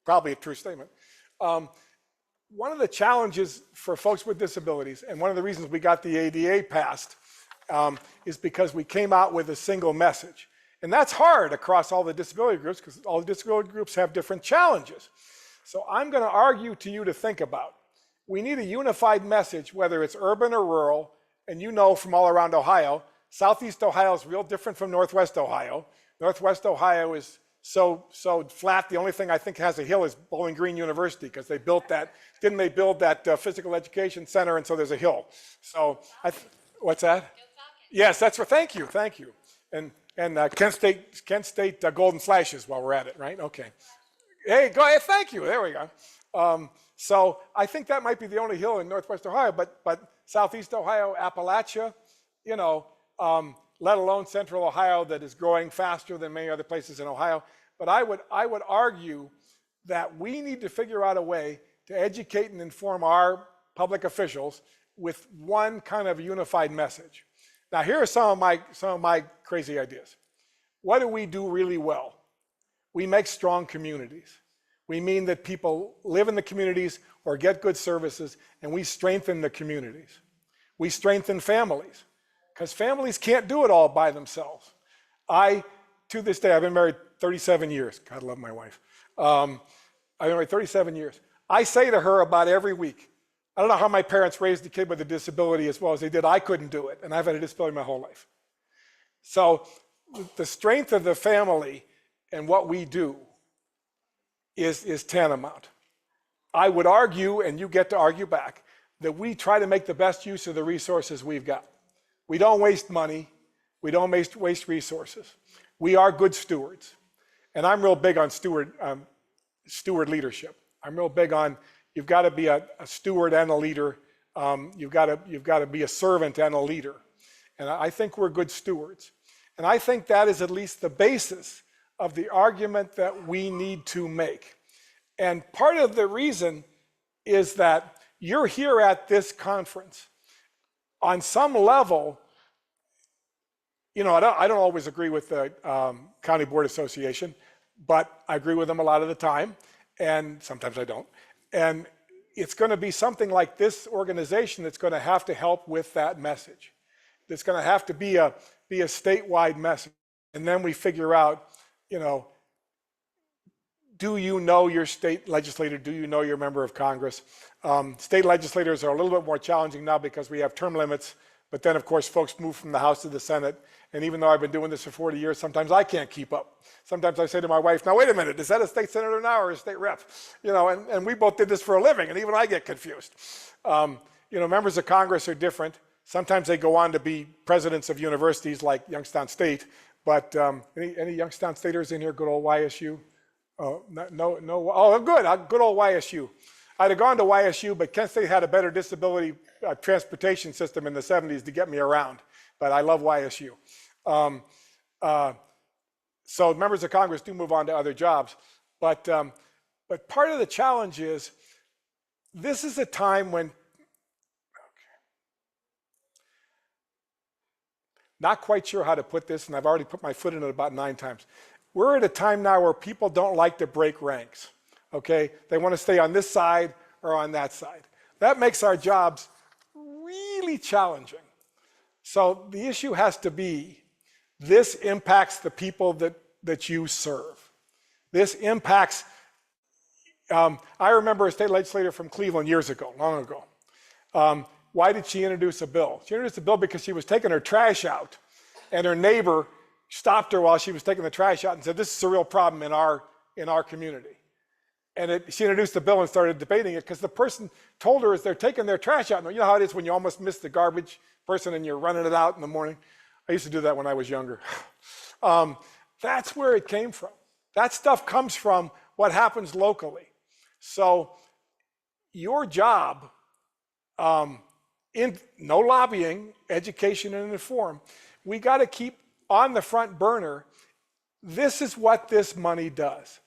B: probably a true statement. One of the challenges for folks with disabilities, and one of the reasons we got the ADA passed, is because we came out with a single message. And that's hard across all the disability groups, because all the disability groups have different challenges. So I'm going to argue to you to think about. We need a unified message, whether it's urban or rural, and you know from all around Ohio, Southeast Ohio is real different from Northwest Ohio. Northwest Ohio is so flat. The only thing I think has a hill is Bowling Green University, because they built that. Didn't they build that physical education center, and so there's a hill. So what's that? Yes, that's right. Thank you. And Kent State Golden Flashes while we're at it, right? Okay. Hey, go ahead. Thank you. There we go. So I think that might be the only hill in Northwest Ohio, but Southeast Ohio, Appalachia, let alone Central Ohio, that is growing faster than many other places in Ohio. But I would argue that we need to figure out a way to educate and inform our public officials with one kind of unified message. Now, here are some of my crazy ideas. What do we do really well? We make strong communities. We mean that people live in the communities or get good services, and we strengthen the communities. We strengthen families, because families can't do it all by themselves. To this day, I've been married 37 years. God, I love my wife. I've been married 37 years. I say to her about every week, I don't know how my parents raised a kid with a disability as well as they did. I couldn't do it, and I've had a disability my whole life. So the strength of the family and what we do is tantamount. I would argue, and you get to argue back, that we try to make the best use of the resources we've got. We don't waste money. We don't waste resources. We are good stewards. And I'm real big on steward leadership. I'm real big on, you've got to be a steward and a leader. You've got to be a servant and a leader. And I think we're good stewards. And I think that is at least the basis of the argument that we need to make. And part of the reason is that you're here at this conference. On some level, I don't always agree with the County Board Association, but I agree with them a lot of the time, and sometimes I don't. And it's going to be something like this organization that's going to have to help with that message. It's going to have to be a statewide message. And then we figure out, do you know your state legislator? Do you know your member of Congress? State legislators are a little bit more challenging now because we have term limits, but then of course folks move from the House to the Senate. And even though I've been doing this for 40 years, sometimes I can't keep up. Sometimes I say to my wife, now wait a minute, is that a state senator now or a state rep? And we both did this for a living, and even I get confused. Members of Congress are different. Sometimes they go on to be presidents of universities like Youngstown State. But any Youngstown Staters in here? Good old YSU? Oh, no. Oh, good. Good old YSU. I'd have gone to YSU, but Kent State had a better disability transportation system in the 70s to get me around. But I love YSU. So members of Congress do move on to other jobs. But part of the challenge is this is a time when, not quite sure how to put this, and I've already put my foot in it about 9 times. We're at a time now where people don't like to break ranks, okay? They want to stay on this side or on that side. That makes our jobs really challenging. So the issue has to be, this impacts the people that you serve. This impacts, I remember a state legislator from Cleveland years ago, long ago. Why did she introduce a bill? She introduced a bill because she was taking her trash out, and her neighbor stopped her while she was taking the trash out and said, this is a real problem in our community. And she introduced the bill and started debating it because the person told her as they're taking their trash out, you know how it is when you almost miss the garbage person and you're running it out in the morning? I used to do that when I was younger. That's where it came from. That stuff comes from what happens locally. So your job, in no lobbying, education and inform, we got to keep on the front burner. This is what this money does.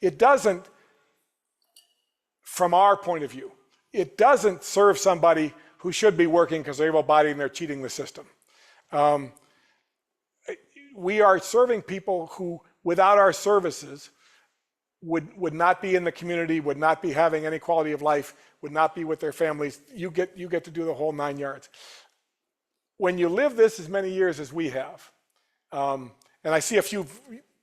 B: It doesn't, from our point of view, it doesn't serve somebody who should be working because they're able-bodied and they're cheating the system. We are serving people who, without our services, would not be in the community, would not be having any quality of life, would not be with their families. You get to do the whole 9 yards. When you live this as many years as we have, and I see a few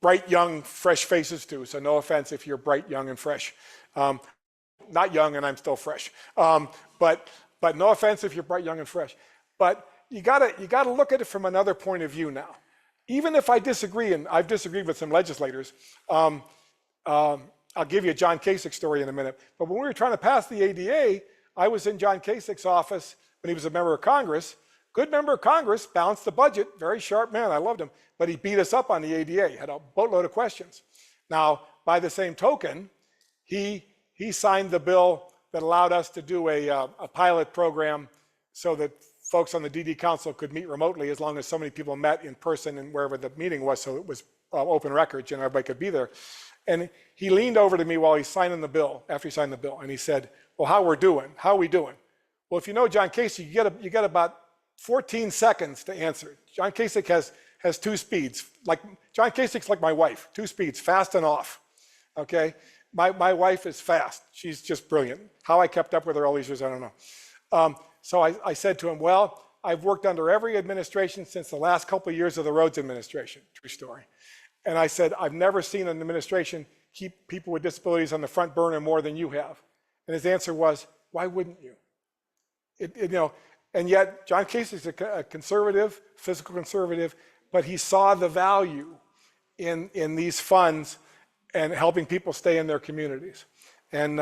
B: bright, young, fresh faces too, so no offense if you're bright, young, and fresh. Not young, and I'm still fresh. But no offense if you're bright, young, and fresh. But you gotta look at it from another point of view now. Even if I disagree, and I've disagreed with some legislators, I'll give you a John Kasich story in a minute. But when we were trying to pass the ADA, I was in John Kasich's office when he was a member of Congress. Good member of Congress, balanced the budget, very sharp man, I loved him. But he beat us up on the ADA, he had a boatload of questions. Now, by the same token, he signed the bill that allowed us to do a pilot program so that folks on the DD Council could meet remotely as long as so many people met in person and wherever the meeting was, so it was open records and everybody could be there. And he leaned over to me while he's signing the bill, after he signed the bill, and he said, well, how are we doing? Well, if you know John Kasich, you get about 14 seconds to answer. John Kasich has 2 speeds. Like John Kasich's like my wife, 2 speeds, fast and off, okay? My wife is fast. She's just brilliant. How I kept up with her all these years, I don't know. So I said to him, well, I've worked under every administration since the last couple of years of the Rhodes administration, true story. And I said, I've never seen an administration keep people with disabilities on the front burner more than you have. And his answer was, why wouldn't you? And yet John Kasich is a conservative, fiscal conservative, but he saw the value in these funds and helping people stay in their communities. And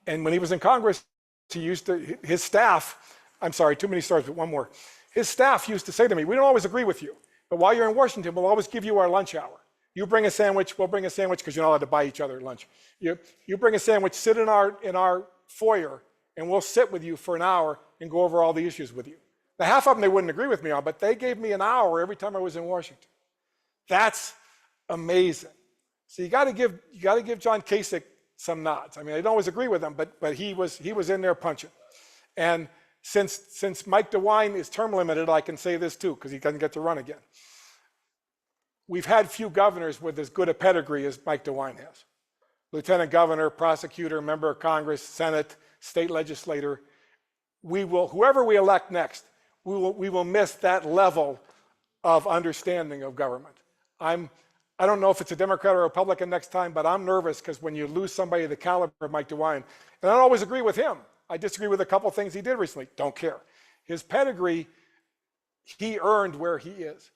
B: when he was in Congress, his staff, I'm sorry, too many stories, but one more. His staff used to say to me, we don't always agree with you, but while you're in Washington, we'll always give you our lunch hour. You bring a sandwich, we'll bring a sandwich, because you're not allowed to buy each other lunch. You bring a sandwich, sit in our foyer, and we'll sit with you for an hour and go over all the issues with you. Now, half of them they wouldn't agree with me on, but they gave me an hour every time I was in Washington. That's amazing. So you got to give John Kasich some nods. I mean, I don't always agree with him, but he was in there punching. And since Mike DeWine is term limited, I can say this too, because he doesn't get to run again. We've had few governors with as good a pedigree as Mike DeWine has. Lieutenant governor, prosecutor, member of Congress, Senate, state legislator. Whoever we elect next, we will miss that level of understanding of government. I don't know if it's a Democrat or a Republican next time, but I'm nervous because when you lose somebody the caliber of Mike DeWine, and I don't always agree with him. I disagree with a couple of things he did recently. Don't care. His pedigree, he earned where he is.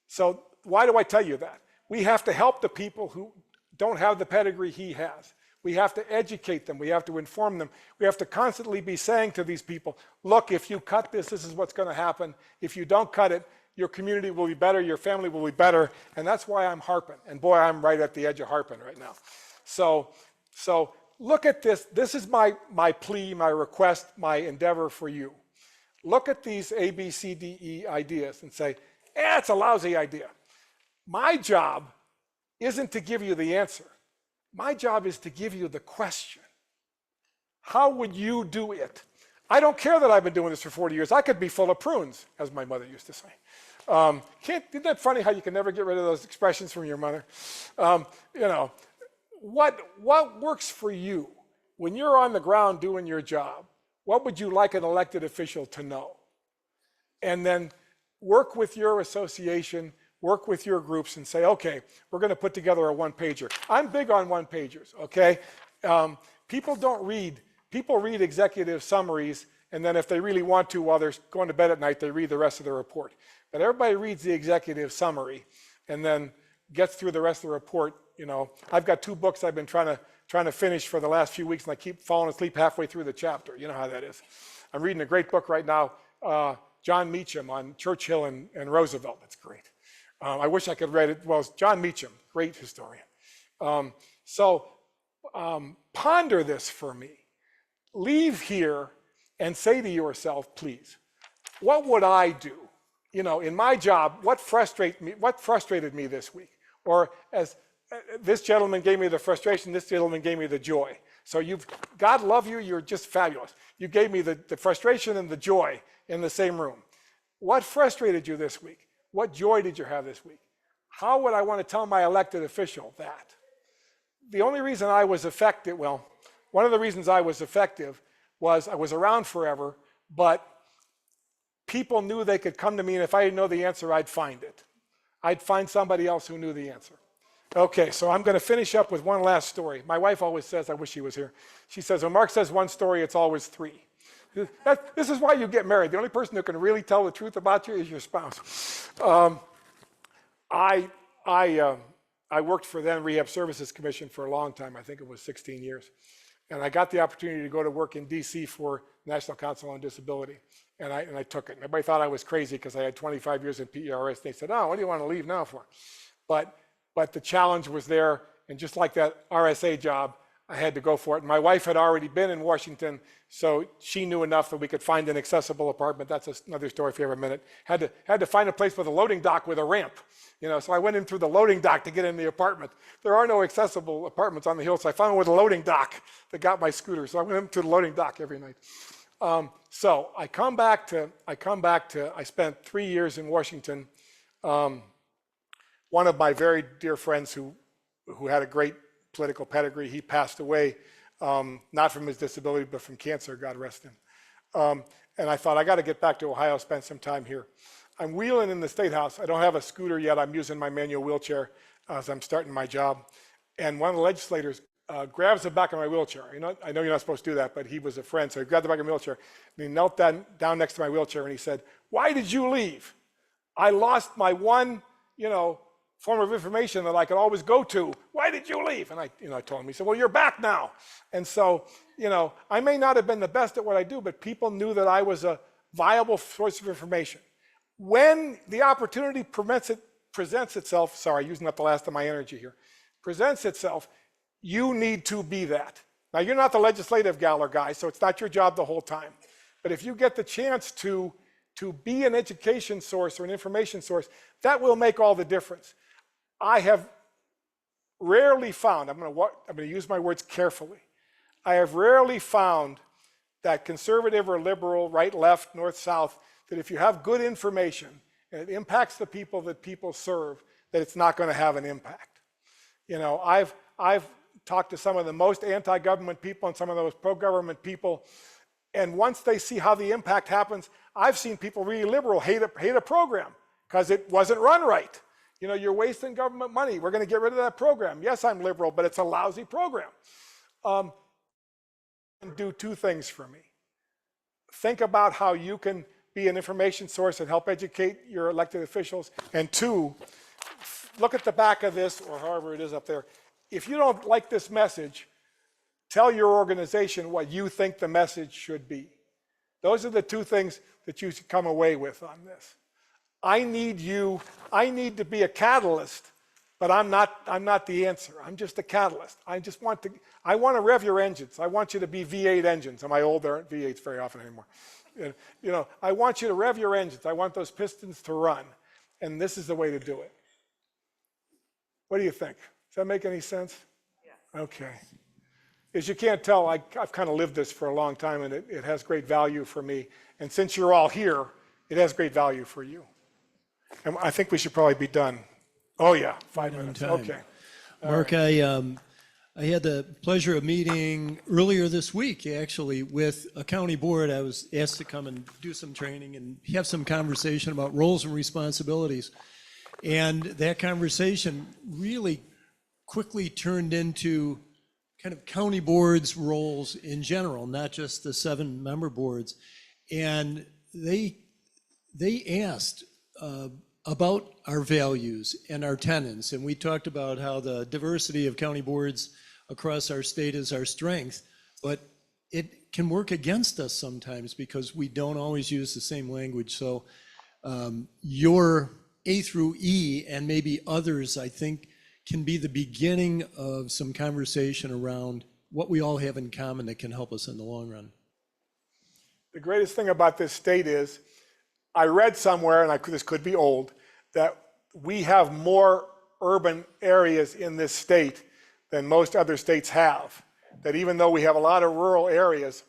B: So why do I tell you that? We have to help the people who don't have the pedigree he has. We have to educate them. We have to inform them. We have to constantly be saying to these people, look, if you cut this, this is what's going to happen. If you don't cut it, your community will be better, your family will be better. And that's why I'm harping. And boy, I'm right at the edge of harping right now. So look at this. This is my plea, my request, my endeavor for you. Look at these A, B, C, D, E ideas and say, it's a lousy idea. My job isn't to give you the answer. My job is to give you the question. How would you do it? I don't care that I've been doing this for 40 years. I could be full of prunes, as my mother used to say. Isn't that funny how you can never get rid of those expressions from your mother? What works for you when you're on the ground doing your job? What would you like an elected official to know? And then work with your association, work with your groups and say, okay, we're going to put together a one-pager. I'm big on one-pagers, okay? People read executive summaries, and then if they really want to, while they're going to bed at night, they read the rest of the report. But everybody reads the executive summary and then gets through the rest of the report. I've got 2 books I've been trying to finish for the last few weeks, and I keep falling asleep halfway through the chapter. You know how that is. I'm reading a great book right now, John Meacham on Churchill and Roosevelt. It's great. I wish I could read it. Well, it's John Meacham, great historian. Ponder this for me. Leave here and say to yourself, please, what would I do? In my job, what frustrated me this week? Or as this gentleman gave me the frustration, this gentleman gave me the joy. So God love you, you're just fabulous. You gave me the frustration and the joy in the same room. What frustrated you this week? What joy did you have this week? How would I want to tell my elected official that? The only reason I was effective, one of the reasons I was effective was I was around forever, but people knew they could come to me, and if I didn't know the answer, I'd find it. I'd find somebody else who knew the answer. Okay, so I'm going to finish up with one last story. My wife always says, I wish she was here. She says, when Mark says one story, it's always 3. This is why you get married. The only person who can really tell the truth about you is your spouse. I worked for then Rehab Services Commission for a long time. I think it was 16 years. And I got the opportunity to go to work in D.C. for National Council on Disability. And I took it. And everybody thought I was crazy because I had 25 years in PERS. They said, oh, what do you want to leave now for? But the challenge was there. And just like that RSA job, I had to go for it. And my wife had already been in Washington, so she knew enough that we could find an accessible apartment. That's another story if you have a minute. Had to find a place with a loading dock with a ramp. So I went in through the loading dock to get in the apartment. There are no accessible apartments on the hill, so I found one with a loading dock that got my scooter. So I went into the loading dock every night. So I spent 3 years in Washington. One of my very dear friends who had a great political pedigree, he passed away, not from his disability, but from cancer, God rest him. And I thought, I got to get back to Ohio, spend some time here. I'm wheeling in the State House. I don't have a scooter yet. I'm using my manual wheelchair as I'm starting my job. And one of the legislators grabs the back of my wheelchair. I know you're not supposed to do that, but he was a friend, so he grabbed the back of my wheelchair. And he knelt down next to my wheelchair and he said, why did you leave? I lost my one, form of information that I could always go to. Why did you leave? And I told him. He said, well, you're back now. And so, I may not have been the best at what I do, but people knew that I was a viable source of information. When the opportunity presents itself, sorry, using up the last of my energy here, presents itself, you need to be that. Now, you're not the legislative gal or guy, so it's not your job the whole time. But if you get the chance to be an education source or an information source, that will make all the difference. I have rarely found, I'm going to use my words carefully, I have rarely found that conservative or liberal, right, left, north, south, that if you have good information and it impacts the people that people serve, that it's not going to have an impact. I've talked to some of the most anti-government people and some of those pro-government people, and once they see how the impact happens, I've seen people really liberal hate a program because it wasn't run right. You're wasting government money. We're going to get rid of that program. Yes, I'm liberal, but it's a lousy program. And do 2 things for me. Think about how you can be an information source and help educate your elected officials. And 2, look at the back of this, or however it is up there. If you don't like this message, tell your organization what you think the message should be. Those are the two things that you should come away with on this. I need to be a catalyst, but I'm not the answer. I'm just a catalyst. I want to rev your engines. I want you to be V8 engines. Am I old? There aren't V8s very often anymore. You know, I want you to rev your engines. I want those pistons to run. And this is the way to do it. What do you think? Does that make any sense? Yeah. Okay. As you can't tell, I've kind of lived this for a long time, and it has great value for me. And since you're all here, it has great value for you. And I think we should probably be done. Oh yeah, 5 minutes. Okay.
A: Mark, I had the pleasure of meeting earlier this week, actually, with a county board. I was asked to come and do some training and have some conversation about roles and responsibilities. And that conversation really quickly turned into kind of county boards' roles in general, not just the 7-member boards. And they asked about our values and our tenets. And we talked about how the diversity of county boards across our state is our strength, but it can work against us sometimes because we don't always use the same language. So your A through E and maybe others, I think, can be the beginning of some conversation around what we all have in common that can help us in the long run.
B: The greatest thing about this state is, I read somewhere, and this could be old, that we have more urban areas in this state than most other states have. That even though we have a lot of rural areas,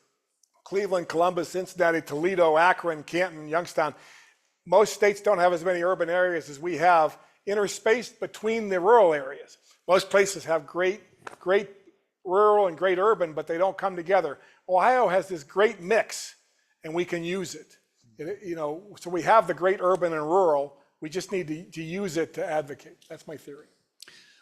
B: Cleveland, Columbus, Cincinnati, Toledo, Akron, Canton, Youngstown, most states don't have as many urban areas as we have interspaced between the rural areas. Most places have great rural and great urban, but they don't come together. Ohio has this great mix, and we can use it. You know, so we have the great urban and rural. We just need to use it to advocate. That's my theory.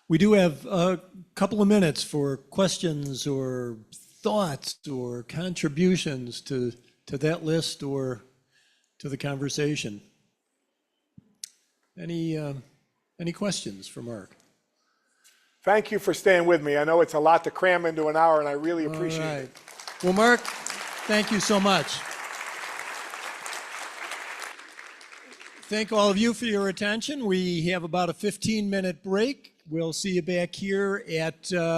A: We do have a couple of minutes for questions or thoughts or contributions to that list or to the conversation. Any questions for Mark?
B: Thank you for staying with me. I know it's a lot to cram into an hour, and I really appreciate it.
A: Well, Mark, thank you so much. Thank all of you for your attention. We have about a 15-minute break. We'll see you back here at